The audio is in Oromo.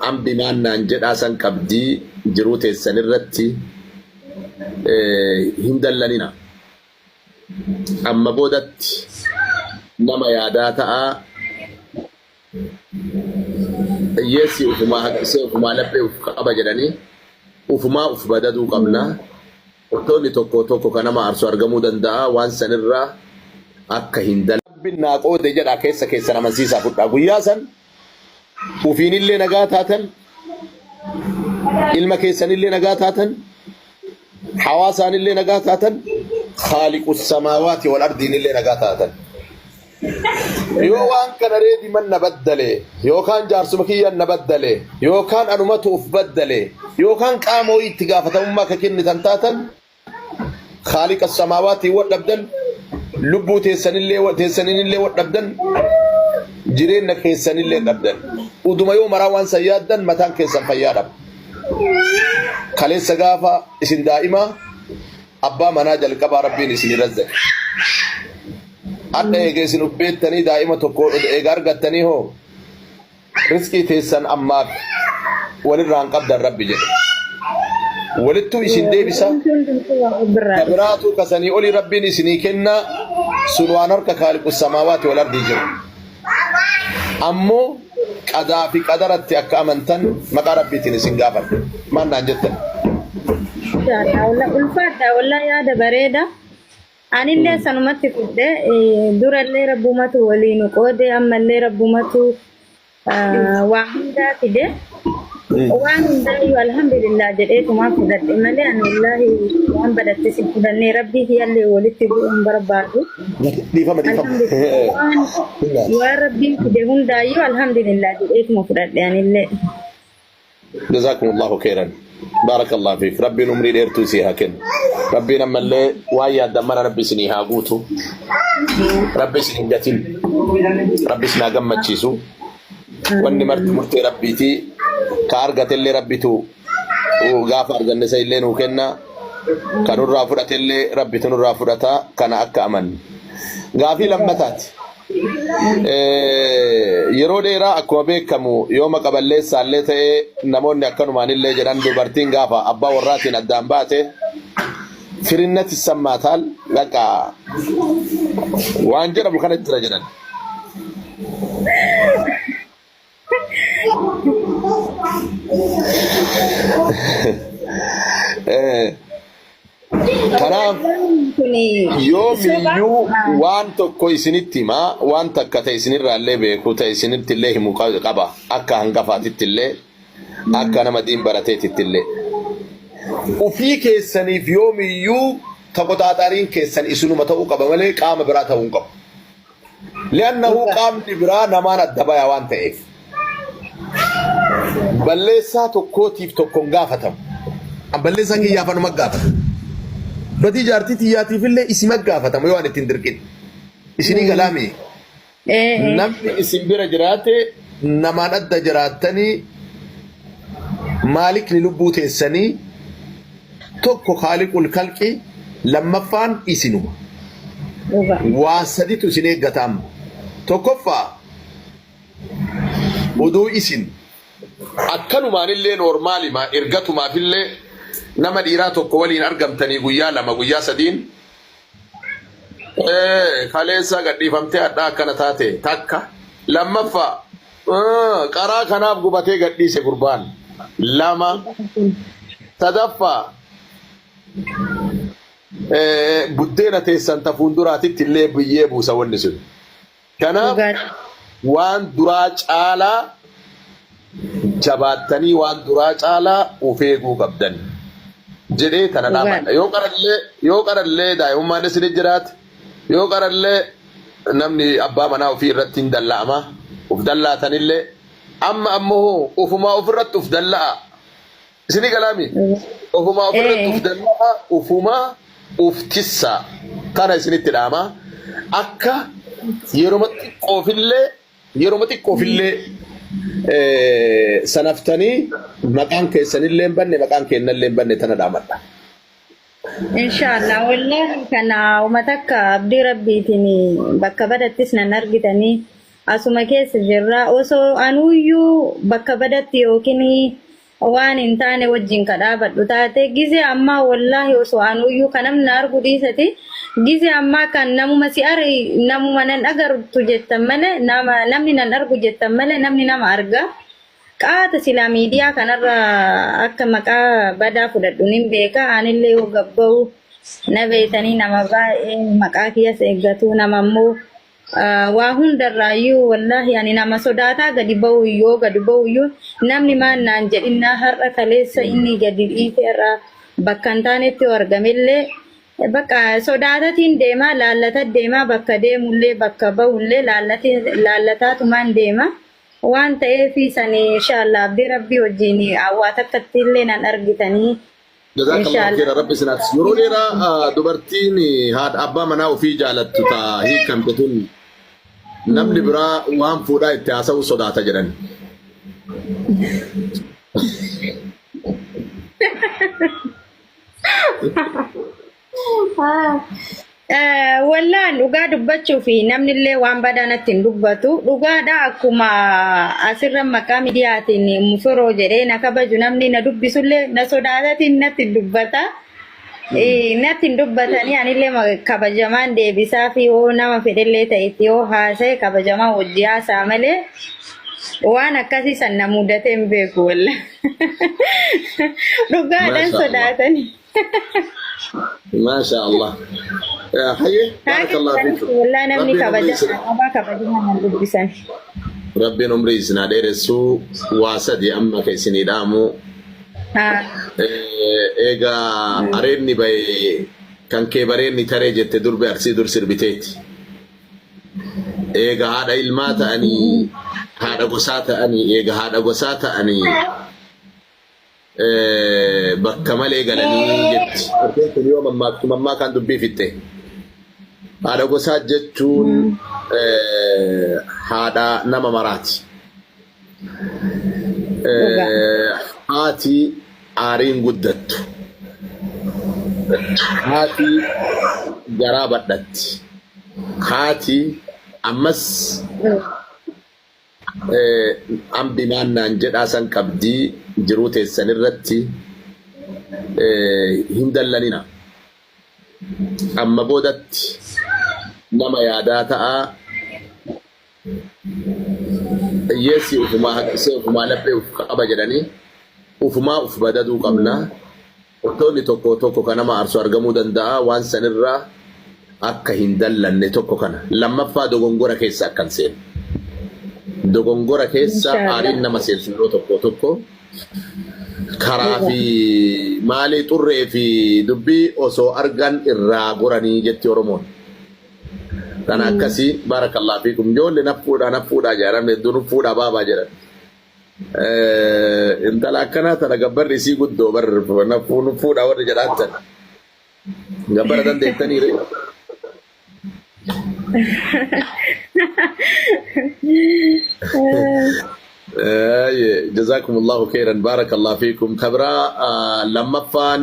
am bimaannaan jedhaasan qabdii jiruu teessan irratti hin dallanina. Amma boodatti nama yaadaa ta'a yeessi ufumaa laphee uf qaba jedhanii ufumaa uf badaduu qabna. Wantoonni tokko kan nama aarsu argamuu danda'a waan sanirraa akka hin dallanne naa qoode jedha keessa amansiisaa fudhaa guyyaa san ufiinillee nagaa taatan ilma keessanillee nagaa taatan hawaasaanillee nagaa taatan خالق السماوات والأرض اللي نقاطها يو وان كان ريدي من نبدله يو كان جارس مكيا نبدله يو كان أنمته فبدله يو كان قاموا اتقافة أمك كن تنتاتا خالق السماوات والأرض لبو تيسن اللي والأرض جرين كيسن اللي والأرض ودما يوم مراوان سيادا متان كيسن فيادا خالص سقافة اسم دائما أبا مناجل كبا ربي نسني رزق أنا يجلسون بيت تاني دائما تقول إيجار قتني هو رزقي تيسن أمات وللران قدر ربي جل ولدتو يسندي بسا كبراتو كسني أولي ربي نسني كنا سنوانر كخالق السماوات والأرض جل أمو قذافي قدرت أكامنتن مقا ربي تنسين قابل ما نانجتن والله الفاتحة والله يا دبريدة أنا اللي سنمت كده دور اللي ربومته ولي نقود أما اللي ربومته واحدة كده واحدة والحمد لله جريت ما في ذات إمالي أنا والله وان بدأت تسيبني ربي هي اللي ولدت بهم برباده الحمد لله يا ربي كده هم دايو الحمد لله جريت مفرد يعني اللي جزاكم الله خيرا بارك الله فيك ربي نمري ديرتو سيها كن ربي نما اللي وايا دمنا ربي سنيها قوتو ربي سنينجاتين ربي سنا قمتشيسو واني مرتي ربيتي كارغت اللي ربيتو وغافر جنسي اللي نوكنا كانوا رافرة اللي ربيتو رافرة كان أكا أمن غافي لمتات yeroo dheeraa akkuma beekamu yooma qaballeessaallee ta'ee namoonni akkanumaanillee jedhan dubartiin gaafa abbaa warraatiin addaan baate firinnati sammaataal dhaqa waan jedhamu kana jira jedhan kanaaf yoomiyyuu waan tokko isinitti himaa waan takka ta'e isinirraallee beeku ta'e isinitti illee himu qaba akka hangafaatitti illee akka nama diin barateetitti illee ufii keessaniif yoomiyyuu taqoxaaxariin keessan isinuma ta'uu qaba malee qaama biraa ta'uu hin qabu li'annahu qaamni biraa namaan adda bayaa waan ta'eef balleessaa tokkootiif tokkoon gaafatamu balleessaan kiyyaafanuma gaafatamu بدي جارتي تياتي في اللي اسمك قافة ما يوان التندركين اسمي كلامي نم اسم برجراتي نمان أدى جراتني مالك للبوت السني توكو خالق الخلق لما فان اسنو واسدي تسني قتام توكفا ودو اسن أكلوا ما نللي نورمالي ما إرقاتوا ما في اللي nama dhiiraa tokko waliin argamtanii guyyaa lama guyyaa sadiin kaleessa gadhiifamtee adda akkana taate takka lammaffaa qaraa kanaaf gubatee gadhiise gurbaan lama sadaffaa buddeena teessan tafuun duraatitti illee biyyee buusa wanni sun kanaaf waan duraa caalaa jabaattanii waan duraa caalaa of eeguu qabdan jedhee tana dhaamadha yoo qarallee daa'imummaan isin jiraat yoo qarallee namni abbaa manaa ofii irratti hin dalla'ama uf dallaatanillee amma ammoo ufumaa ofirratti uf dalla'a isini kalaami ufumaa ofirratti uf dalla'a ufumaa uf tissa kana isinitti dhaama akka yeroo xiqqoofillee sanaftanii maqaan keessanillee banne maqaan kennallee banne tana dhaamadha inshallah wallahi kana umataka abdi rabbiitini bakka badattis nan argitanii asuma keessa jirra osoo anuyyuu bakka badatti yookiin waan hin taane wajjin kadhaabadhu taate gize ammaa wallaahi osoo anuyyuu kanam na argu dhiisati gize ammaa kan namuma si ari namuma nan agartu jettan malee namni nan argu jettan malee namni nama arga qaata sila miidiyaa kanarra akka maqaa badaa fudhadhu nin beeka anillee yoo gabba'u na beeytanii nama baay'ee maqaa kiyas eeggatu nama ammoo waa hundarraayyuu wallaahi ani nama sodaataa gadi ba'uyyuu namni maan naan jedhinaa har'a kaleessa inni gadi dhiiteerraa bakka hin taanetti yoo argamellee bakka sodaatatiin deemaa laallata deemaa bakka deemullee bakka ba'ullee laallataatumaan deema waan ta'eef sanii inshaallah abdii rabbii wajjin awwaa takkatti illee nan argitanii. Jazakallahu khairan rabbi sinaat yeroo dheeraa dubartiin haadha abbaa manaa ofii jaalattu taa hiikamte tun namni biraa waan fuudhaa itti haasa'u sodaata jedhan. Wallaan dhugaa dubbachuu fi namni illee waan badaa natti hin dubbatu dhugaadha akkuma asirra maqaa miidiyaatiin musoroo jedhee na kabaju namni na dubbisullee na sodaatatiin natti dubbata. Natti hin dubbatanii anillee kabajamaan deebisaa fi yoo nama fedhellee ta'etti yoo haasa'e kabajamaa hojii haasaa malee waan akkasii san na mudatee hin beeku walla. Dhugaadhaan sodaatanii. ما شاء الله حي بارك الله فيك والله نمني كبجنا أبا كبجنا من لبسان ربي نمري سنادير السو واسد أما كيسني دامو إيجا أريني باي كان كبريني تريجت تدور بأرسي دور سربتيت إيجا هذا المات أني هذا قصات أني إيجا هذا قصات أني bakka malee galanii jetti. Ardeetti yoo mammaa kan dubbii fitte. Haadha gosaa jechuun haadha nama maraati. Haati aariin guddattu. Haati garaa badhatti. Haati ammas ambi naannaan jedhaa san qabdii jiruu teessan irratti hin dallanina. Amma boodatti nama yaadaa ta'a. Yeessi ufumaa haqisee ufumaa laphee uf qaba jedhanii ufumaa uf badaduu qabna. Wantoonni tokko kan nama aarsu argamuu danda'a waan sanirraa akka hin dallanne tokko kana. Lammaffaa dogongora keessa akkan seenu. Dogongora keessa aariin nama seensu yeroo tokko karaa fi maalii xurree fi dubbii osoo argan irraa goranii jetti Oromoon. Kana akkasii barakallahu fiikum ijoollee naffuudhaa jaaramne hedduu nuffuudhaa baabaa jedhan. Intala akkanaa tana gabbarri isii guddoo nuffuudhaa warri jedhaatan. Gabbara dandeettaniire. جزاكم الله خيرا بارك الله فيكم كبرى لما فان